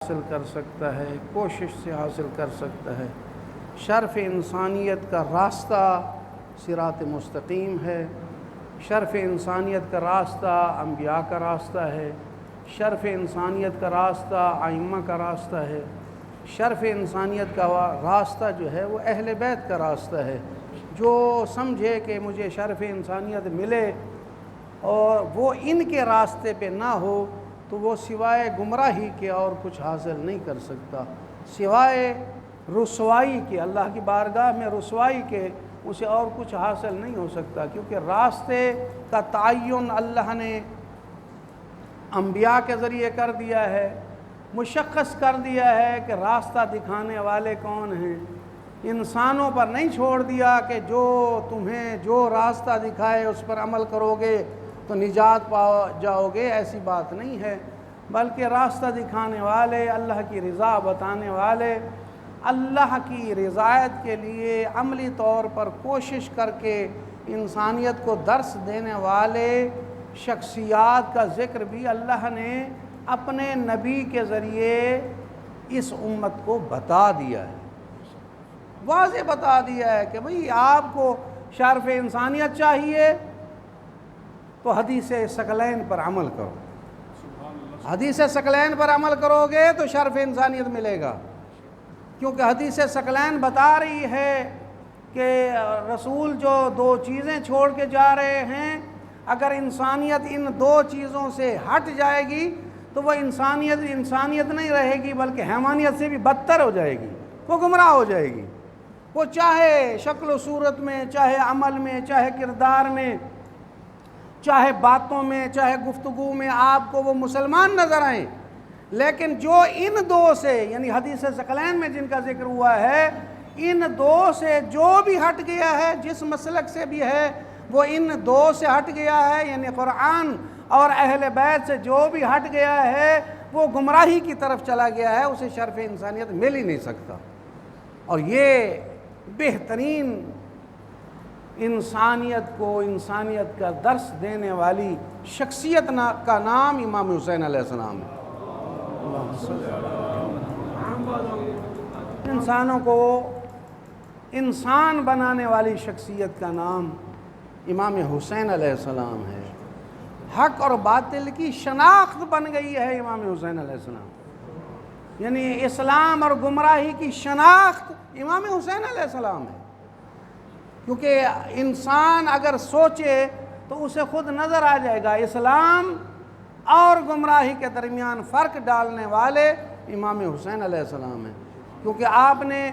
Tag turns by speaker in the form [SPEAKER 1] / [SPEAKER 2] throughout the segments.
[SPEAKER 1] حاصل کر سکتا ہے، کوشش سے حاصل کر سکتا ہے۔ شرف انسانیت کا راستہ صراط مستقیم ہے، شرف انسانیت کا راستہ انبیاء کا راستہ ہے، شرف انسانیت کا راستہ ائمہ کا راستہ ہے، شرف انسانیت کا راستہ جو ہے وہ اہل بیت کا راستہ ہے۔ جو سمجھے کہ مجھے شرف انسانیت ملے اور وہ ان کے راستے پہ نہ ہو تو وہ سوائے گمراہی کے اور کچھ حاصل نہیں کر سکتا، سوائے رسوائی کے، اللہ کی بارگاہ میں رسوائی کے اسے اور کچھ حاصل نہیں ہو سکتا، کیونکہ راستے کا تعین اللہ نے انبیاء کے ذریعے کر دیا ہے، مشخص کر دیا ہے کہ راستہ دکھانے والے کون ہیں۔ انسانوں پر نہیں چھوڑ دیا کہ جو تمہیں جو راستہ دکھائے اس پر عمل کرو گے تو نجات پا جاؤ گے، ایسی بات نہیں ہے، بلکہ راستہ دکھانے والے، اللہ کی رضا بتانے والے، اللہ کی رضایت کے لیے عملی طور پر کوشش کر کے انسانیت کو درس دینے والے شخصیات کا ذکر بھی اللہ نے اپنے نبی کے ذریعے اس امت کو بتا دیا ہے، واضح بتا دیا ہے کہ بھئی آپ کو شرف انسانیت چاہیے تو حدیث ثقلین پر عمل کرو، حدیث ثقلین پر عمل کرو گے تو شرف انسانیت ملے گا، کیونکہ حدیث ثقلین بتا رہی ہے کہ رسول جو دو چیزیں چھوڑ کے جا رہے ہیں، اگر انسانیت ان دو چیزوں سے ہٹ جائے گی تو وہ انسانیت نہیں رہے گی، بلکہ حیوانیت سے بھی بدتر ہو جائے گی، وہ گمراہ ہو جائے گی۔ وہ چاہے شکل و صورت میں، چاہے عمل میں، چاہے کردار میں، چاہے باتوں میں، چاہے گفتگو میں آپ کو وہ مسلمان نظر آئیں، لیکن جو ان دو سے، یعنی حدیث ثقلین میں جن کا ذکر ہوا ہے، ان دو سے جو بھی ہٹ گیا ہے، جس مسلک سے بھی ہے وہ ان دو سے ہٹ گیا ہے، یعنی قرآن اور اہل بیت سے جو بھی ہٹ گیا ہے وہ گمراہی کی طرف چلا گیا ہے، اسے شرف انسانیت مل ہی نہیں سکتا۔ اور یہ بہترین انسانیت کو انسانیت کا درس دینے والی شخصیت کا نام امام حسین علیہ السلام ہے۔ انسانوں کو انسان بنانے والی شخصیت کا نام امام حسین علیہ السلام ہے۔ حق اور باطل کی شناخت بن گئی ہے امام حسین علیہ السلام، یعنی اسلام اور گمراہی کی شناخت امام حسین علیہ السلام ہے، کیونکہ انسان اگر سوچے تو اسے خود نظر آ جائے گا اسلام اور گمراہی کے درمیان فرق ڈالنے والے امام حسین علیہ السلام ہیں، کیونکہ آپ نے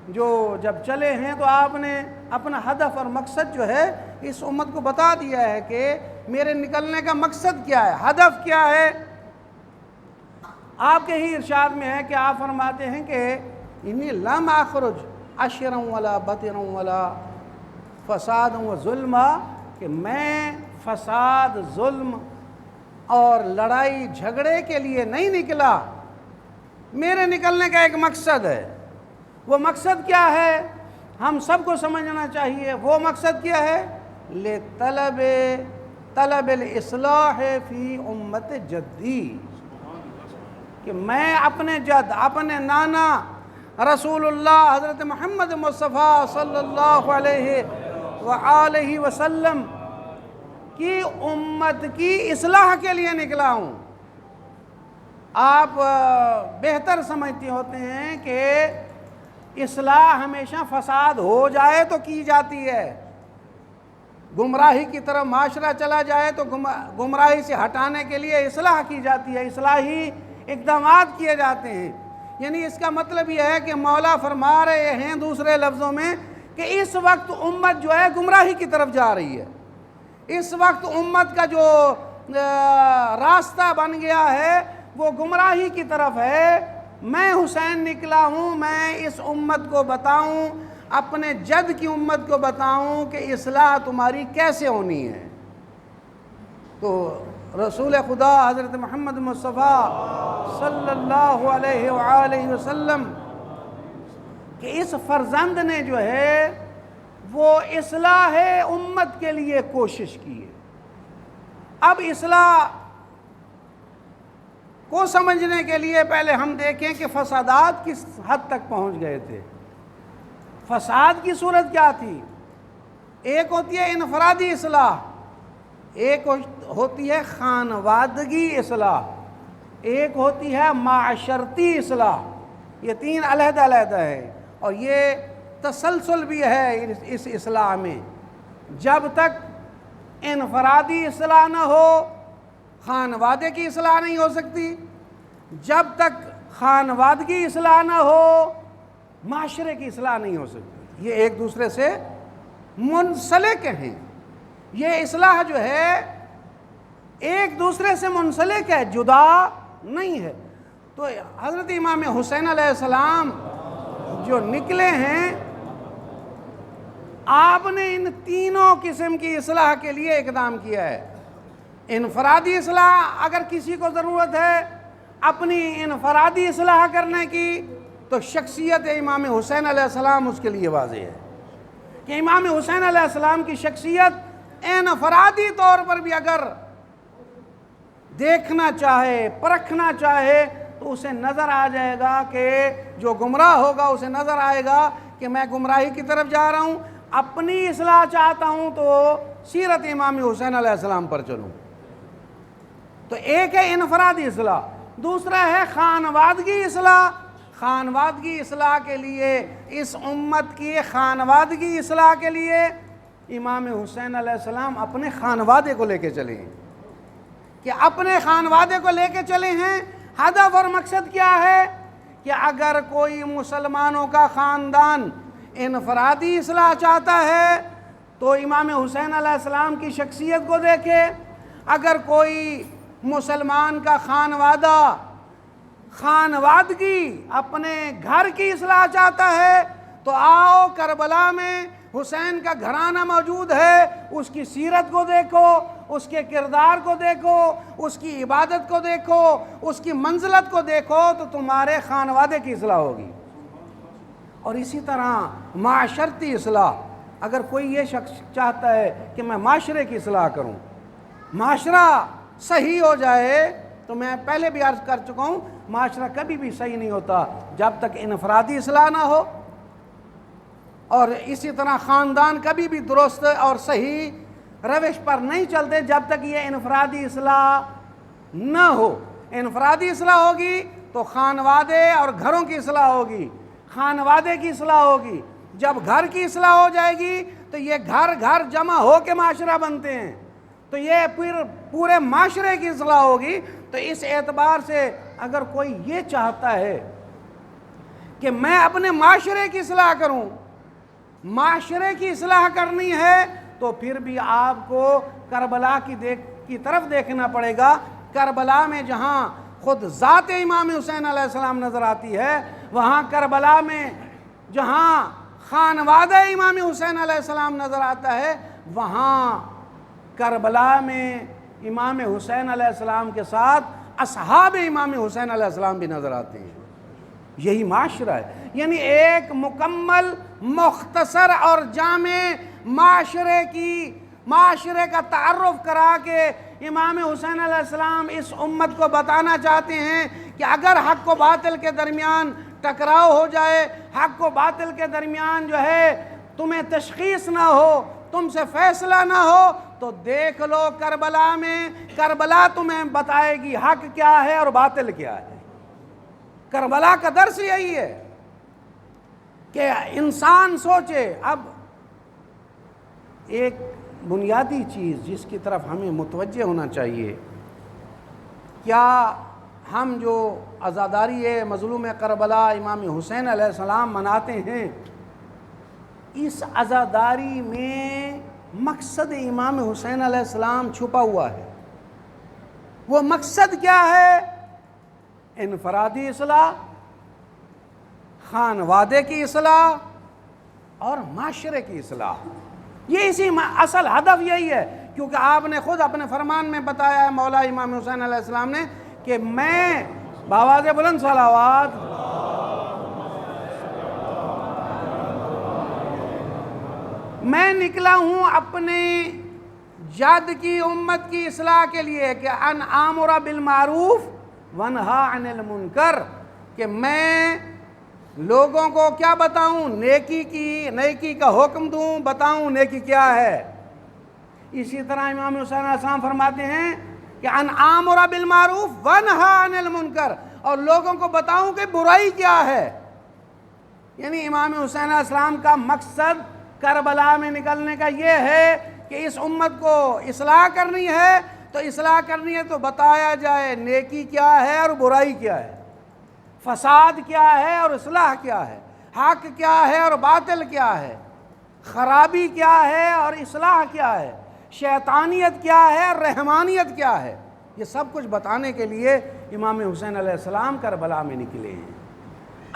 [SPEAKER 1] جب چلے ہیں تو آپ نے اپنا ہدف اور مقصد جو ہے اس امت کو بتا دیا ہے کہ میرے نکلنے کا مقصد کیا ہے، ہدف کیا ہے۔ آپ کے ہی ارشاد میں ہے کہ آپ فرماتے ہیں کہ انی لم اخرج عشرا ولا بطرا ولا فساد و ظلم، کہ میں فساد، ظلم اور لڑائی جھگڑے کے لیے نہیں نکلا، میرے نکلنے کا ایک مقصد ہے۔ وہ مقصد کیا ہے ہم سب کو سمجھنا چاہیے، وہ مقصد کیا ہے؟ طلب الاصلاح فی امت جدی، کہ میں اپنے جد، اپنے نانا رسول اللہ حضرت محمد مصطفیٰ صلی اللہ علیہ وآلہ وسلم کی امت کی اصلاح کے لیے نکلا ہوں۔ آپ بہتر سمجھتے ہوتے ہیں کہ اصلاح ہمیشہ فساد ہو جائے تو کی جاتی ہے، گمراہی کی طرف معاشرہ چلا جائے تو گمراہی سے ہٹانے کے لیے اصلاح کی جاتی ہے، اصلاحی اقدامات کیے جاتے ہیں۔ یعنی اس کا مطلب یہ ہے کہ مولا فرما رہے ہیں دوسرے لفظوں میں کہ اس وقت امت جو ہے گمراہی کی طرف جا رہی ہے، اس وقت امت کا جو راستہ بن گیا ہے وہ گمراہی کی طرف ہے۔ میں حسین نکلا ہوں، میں اس امت کو بتاؤں، اپنے جد کی امت کو بتاؤں کہ اصلاح تمہاری کیسے ہونی ہے۔ تو رسول خدا حضرت محمد مصطفیٰ صلی اللہ علیہ وآلہ وسلم کہ اس فرزند نے جو ہے وہ اصلاح امت کے لیے کوشش کی ہے۔ اب اصلاح کو سمجھنے کے لیے پہلے ہم دیکھیں کہ فسادات کس حد تک پہنچ گئے تھے۔ فساد کی صورت کیا تھی؟ ایک ہوتی ہے انفرادی اصلاح، ایک ہوتی ہے خانوادگی اصلاح، ایک ہوتی ہے معاشرتی اصلاح۔ یہ تین علیحدہ علیحدہ ہے، اور یہ تسلسل بھی ہے اس اصلاح میں۔ جب تک انفرادی اصلاح نہ ہو، خانوادے کی اصلاح نہیں ہو سکتی۔ جب تک خانوادگی اصلاح نہ ہو، معاشرے کی اصلاح نہیں ہو سکتی۔ یہ ایک دوسرے سے منسلک ہیں۔ یہ اصلاح جو ہے ایک دوسرے سے منسلک ہے، جدا نہیں ہے۔ تو حضرت امام حسین علیہ السلام جو نکلے ہیں، آپ نے ان تینوں قسم کی اصلاح کے لیے اقدام کیا ہے۔ انفرادی اصلاح اگر کسی کو ضرورت ہے اپنی انفرادی اصلاح کرنے کی، تو شخصیت امام حسین علیہ السلام اس کے لیے واضح ہے کہ امام حسین علیہ السلام کی شخصیت انفرادی طور پر بھی اگر دیکھنا چاہے، پرکھنا چاہے، تو اسے نظر آ جائے گا کہ جو گمراہ ہوگا اسے نظر آئے گا کہ میں گمراہی کی طرف جا رہا ہوں، اپنی اصلاح چاہتا ہوں تو سیرت امام حسین علیہ السلام پر چلوں۔ تو ایک ہے انفرادی اصلاح، دوسرا ہے خانوادگی اصلاح۔ خانوادگی اصلاح کے لیے، اس امت کی خانوادگی اصلاح کے لیے امام حسین علیہ السلام اپنے خانوادے کو لے کے چلے ہیں۔ کہ اپنے خانوادے کو لے کے چلے ہیں، ہدف اور مقصد کیا ہے؟ کہ اگر کوئی مسلمانوں کا خاندان انفرادی اصلاح چاہتا ہے تو امام حسین علیہ السلام کی شخصیت کو دیکھے۔ اگر کوئی مسلمان کا خانوادگی اپنے گھر کی اصلاح چاہتا ہے تو آؤ کربلا میں حسین کا گھرانہ موجود ہے، اس کی سیرت کو دیکھو، اس کے کردار کو دیکھو، اس کی عبادت کو دیکھو، اس کی منزلت کو دیکھو، تو تمہارے خانوادے کی اصلاح ہوگی۔ اور اسی طرح معاشرتی اصلاح، اگر کوئی یہ شخص چاہتا ہے کہ میں معاشرے کی اصلاح کروں، معاشرہ صحیح ہو جائے، تو میں پہلے بھی عرض کر چکا ہوں معاشرہ کبھی بھی صحیح نہیں ہوتا جب تک انفرادی اصلاح نہ ہو، اور اسی طرح خاندان کبھی بھی درست اور صحیح روش پر نہیں چلتے جب تک یہ انفرادی اصلاح نہ ہو۔ انفرادی اصلاح ہوگی تو خانوادے اور گھروں کی اصلاح ہوگی، خانوادے کی اصلاح ہوگی۔ جب گھر کی اصلاح ہو جائے گی تو یہ گھر جمع ہو کے معاشرہ بنتے ہیں، تو یہ پھر پورے معاشرے کی اصلاح ہوگی۔ تو اس اعتبار سے اگر کوئی یہ چاہتا ہے کہ میں اپنے معاشرے کی اصلاح کروں، معاشرے کی اصلاح کرنی ہے، تو پھر بھی آپ کو کربلا کی طرف دیکھنا پڑے گا۔ کربلا میں جہاں خود ذات امام حسین علیہ السلام نظر آتی ہے، وہاں کربلا میں جہاں خانوادہ امام حسین علیہ السلام نظر آتا ہے، وہاں کربلا میں امام حسین علیہ السلام کے ساتھ اصحاب امام حسین علیہ السلام بھی نظر آتے ہیں۔ یہی معاشرہ ہے، یعنی ایک مکمل، مختصر اور جامع معاشرے کا تعارف کرا کے امام حسین علیہ السلام اس امت کو بتانا چاہتے ہیں کہ اگر حق و باطل کے درمیان ٹکراؤ ہو جائے، حق و باطل کے درمیان جو ہے تمہیں تشخیص نہ ہو، تم سے فیصلہ نہ ہو، تو دیکھ لو کربلا میں، کربلا تمہیں بتائے گی حق کیا ہے اور باطل کیا ہے۔ کربلا کا درس یہی ہے کہ انسان سوچے۔ اب ایک بنیادی چیز جس کی طرف ہمیں متوجہ ہونا چاہیے، کیا ہم جو عزاداری مظلوم کربلا امام حسین علیہ السلام مناتے ہیں، اس عزاداری میں مقصد امام حسین علیہ السلام چھپا ہوا ہے؟ وہ مقصد کیا ہے؟ انفرادی اصلاح، خانوادے کی اصلاح اور معاشرے کی اصلاح۔ یہ اسی اصل ہدف یہی ہے، کیونکہ آپ نے خود اپنے فرمان میں بتایا ہے مولا امام حسین علیہ السلام نے کہ میں بآواز بلند صلوات میں نکلا ہوں اپنے جد کی امت کی اصلاح کے لیے کہ ان آمر بالمعروف وَانْہَا عَنِ الْمُنْکَر، کہ میں لوگوں کو کیا بتاؤں؟ نیکی کا حکم دوں، بتاؤں نیکی کیا ہے۔ اسی طرح امام حسین علیہ السلام فرماتے ہیں کہ ان آمر بالمعروف وانہا عن المنکر، اور لوگوں کو بتاؤں کہ برائی کیا ہے۔ یعنی امام حسین علیہ السلام کا مقصد کربلا میں نکلنے کا یہ ہے کہ اس امت کو اصلاح کرنی ہے، تو اصلاح کرنی ہے تو بتایا جائے نیکی کیا ہے اور برائی کیا ہے، فساد کیا ہے اور اصلاح کیا ہے، حق کیا ہے اور باطل کیا ہے، خرابی کیا ہے اور اصلاح کیا ہے، شیطانیت کیا ہے اور رحمانیت کیا ہے۔ یہ سب کچھ بتانے کے لیے امام حسین علیہ السلام کربلا میں نکلے ہیں۔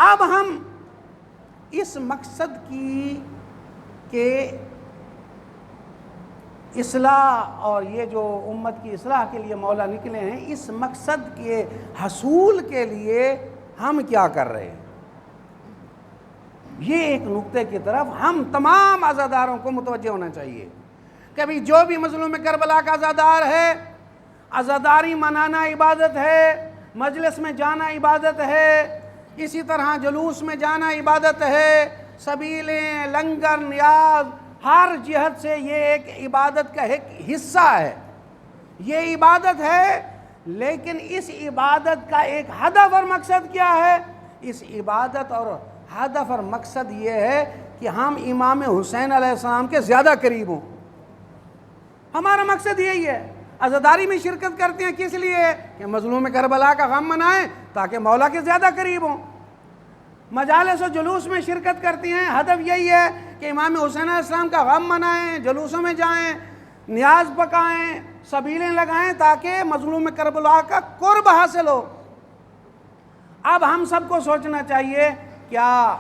[SPEAKER 1] اب ہم اس مقصد کی کہ اصلاح اور یہ جو امت کی اصلاح کے لیے مولا نکلے ہیں، اس مقصد کے حصول کے لیے ہم کیا کر رہے ہیں، یہ ایک نقطے کی طرف ہم تمام عزاداروں کو متوجہ ہونا چاہیے۔ کبھی جو بھی مظلوم کربلا کا عزادار ہے، عزاداری منانا عبادت ہے، مجلس میں جانا عبادت ہے، اسی طرح جلوس میں جانا عبادت ہے، سبیلیں، لنگر، نیاز، ہر جہت سے یہ ایک عبادت کا ایک حصہ ہے، یہ عبادت ہے۔ لیکن اس عبادت کا ایک ہدف اور مقصد کیا ہے؟ اس عبادت اور ہدف اور مقصد یہ ہے کہ ہم امام حسین علیہ السلام کے زیادہ قریب ہوں۔ ہمارا مقصد یہی ہے۔ عزاداری میں شرکت کرتے ہیں کس لیے؟ کہ مظلوم کربلا کا غم منائیں تاکہ مولا کے زیادہ قریب ہوں۔ مجالس و جلوس میں شرکت کرتی ہیں، ہدف یہی ہے کہ امام حسین علیہ السلام کا غم منائیں، جلوسوں میں جائیں، نیاز پکائیں، سبیلیں لگائیں تاکہ مظلوم کربلا کا قرب حاصل ہو۔ اب ہم سب کو سوچنا چاہیے، کیا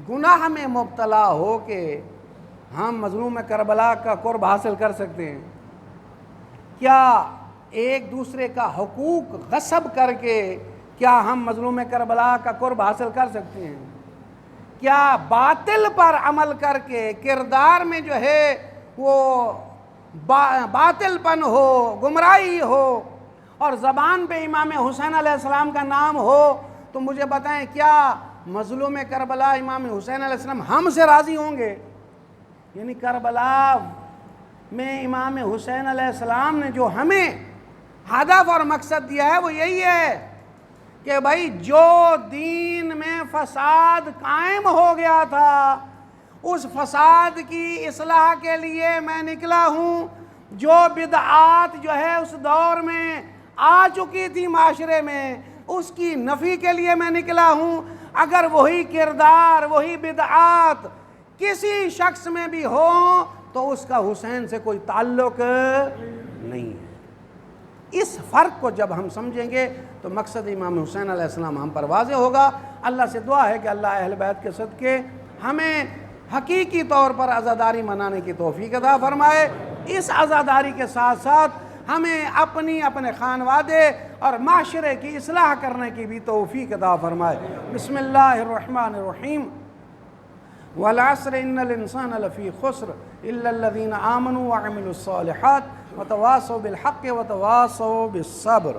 [SPEAKER 1] گناہ میں مبتلا ہو کے ہم مظلوم کربلا کا قرب حاصل کر سکتے ہیں؟ کیا ایک دوسرے کا حقوق غصب کر کے کیا ہم مظلوم کربلا کا قرب حاصل کر سکتے ہیں؟ کیا باطل پر عمل کر کے کردار میں جو ہے وہ باطل پن ہو، گمراہی ہو، اور زبان پہ امام حسین علیہ السلام کا نام ہو، تو مجھے بتائیں کیا مظلوم کربلا امام حسین علیہ السلام ہم سے راضی ہوں گے؟ یعنی کربلا میں امام حسین علیہ السلام نے جو ہمیں ہدف اور مقصد دیا ہے وہ یہی ہے کہ بھائی جو دین میں فساد قائم ہو گیا تھا، اس فساد کی اصلاح کے لیے میں نکلا ہوں۔ جو بدعات جو ہے اس دور میں آ چکی تھی معاشرے میں، اس کی نفی کے لیے میں نکلا ہوں۔ اگر وہی کردار، وہی بدعات کسی شخص میں بھی ہو تو اس کا حسین سے کوئی تعلق نہیں ہے۔ اس فرق کو جب ہم سمجھیں گے تو مقصد امام حسین علیہ السلام ہم پر واضح ہوگا۔ اللہ سے دعا ہے کہ اللہ اہل بیت کے صدقے ہمیں حقیقی طور پر عزاداری منانے کی توفیق عطا فرمائے۔ اس عزاداری کے ساتھ ساتھ ہمیں اپنے خانوادے اور معاشرے کی اصلاح کرنے کی بھی توفیق عطا فرمائے۔ بسم اللہ الرحمن الرحیم۔ والعصر ان الانسان لفی خسر الا الذین آمنوا وعملوا الصالحات وتواصوا بالحق وتواصوا بالصبر۔